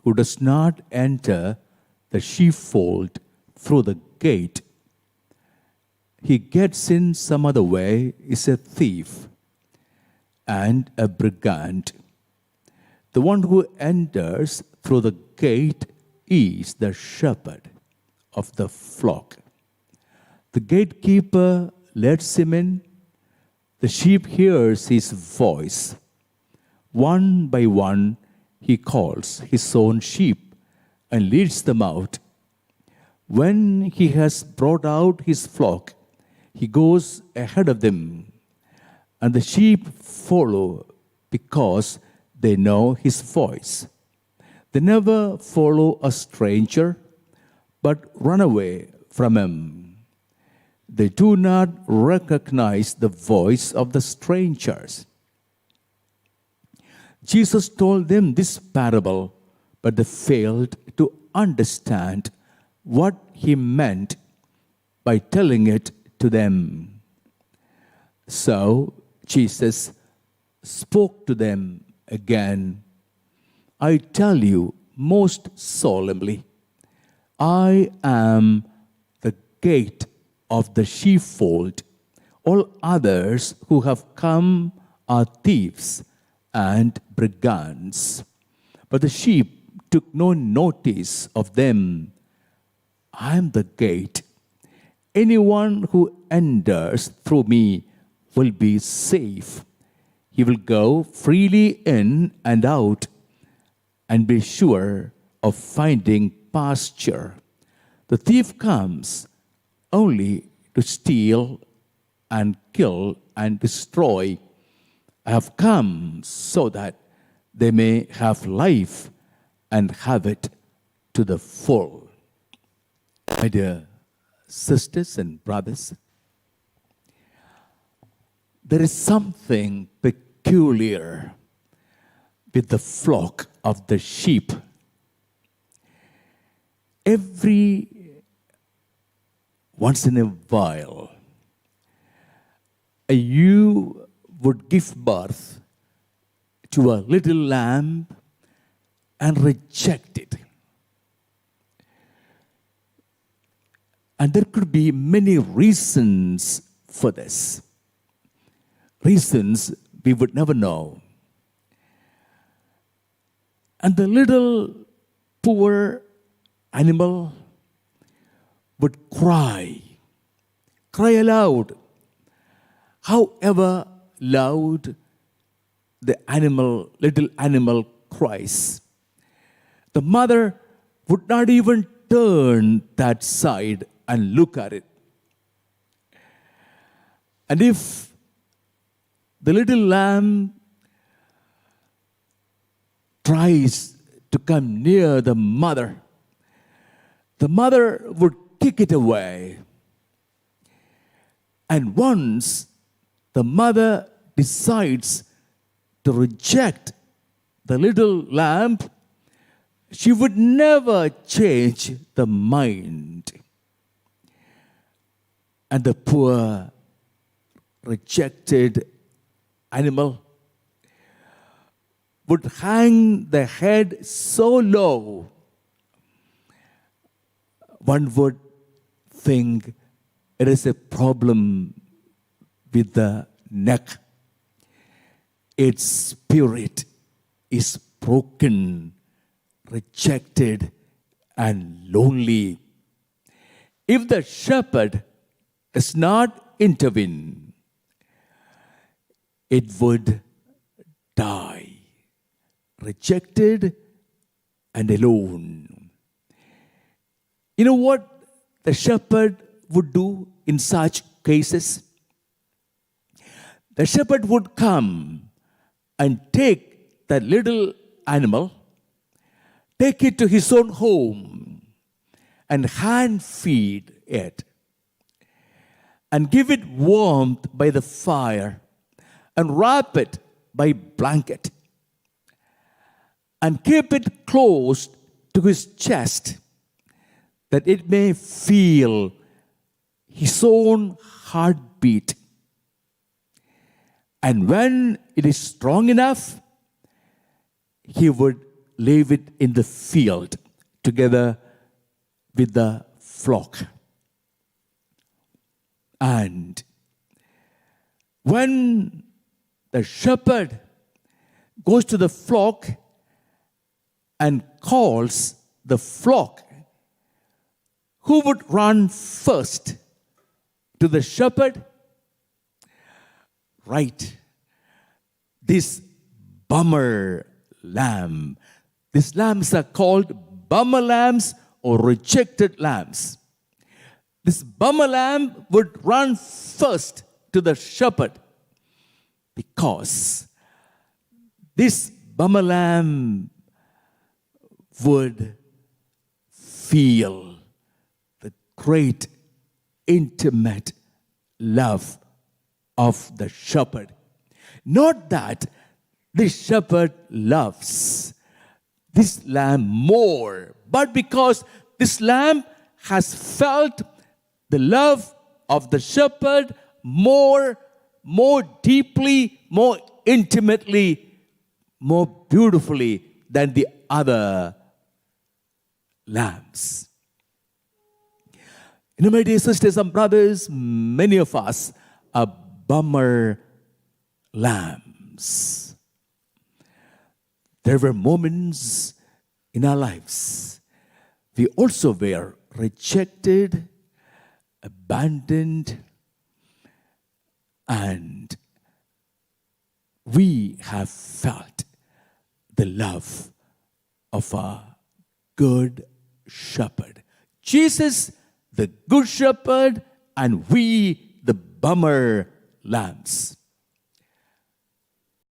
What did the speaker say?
who does not enter the sheepfold through the gate. He gets in some other way is a thief and a brigand. The one who enters through the gate is the shepherd of the flock. The gatekeeper lets him in. The sheep hears his voice. One by one, he calls his own sheep and leads them out. When he has brought out his flock, he goes ahead of them, and the sheep follow because they know his voice. They never follow a stranger, but run away from him. They do not recognize the voice of the strangers. Jesus told them this parable, but they failed to understand what he meant by telling it to them. So Jesus spoke to them again. I tell you most solemnly, I am the gate of the sheepfold. All others who have come are thieves and brigands. But the sheep took no notice of them. I am the gate. Anyone who enters through me will be safe. He will go freely in and out and be sure of finding pasture. The thief comes only to steal and kill and destroy. I have come so that they may have life and have it to the full. My dear sisters and brothers, there is something peculiar with the flock of the sheep. Every once in a while, a ewe would give birth to a little lamb and reject it. And there could be many reasons for this. Reasons we would never know. And the little poor animal would cry aloud. However loud the little animal cries, the mother would not even turn that side and look at it. And if the little lamb tries to come near the mother would kick it away. And once the mother decides to reject the little lamb, she would never change the mind. And the poor, rejected animal would hang the head so low, one would think it is a problem with the neck. Its spirit is broken, rejected, and lonely. If the shepherd does not intervene, it would die, rejected and alone. You know what the shepherd would do in such cases? The shepherd would come and take that little animal, take it to his own home, and hand feed it, and give it warmth by the fire, and wrap it by blanket, and keep it close to his chest, that it may feel his own heartbeat. And when it is strong enough, he would leave it in the field together with the flock. And when the shepherd goes to the flock and calls the flock, who would run first? To the shepherd? Right. This bummer lamb. These lambs are called bummer lambs or rejected lambs. This bummer lamb would run first to the shepherd because this bummer lamb would feel the great intimate love of the shepherd. Not that the shepherd loves this lamb more, but because this lamb has felt the love of the shepherd more deeply, more intimately, more beautifully than the other lambs. You know, my dear sisters and brothers, many of us are bummer lambs. There were moments in our lives we also were rejected, abandoned, and we have felt the love of a good shepherd. Jesus, the good shepherd, and we, the bummer lambs.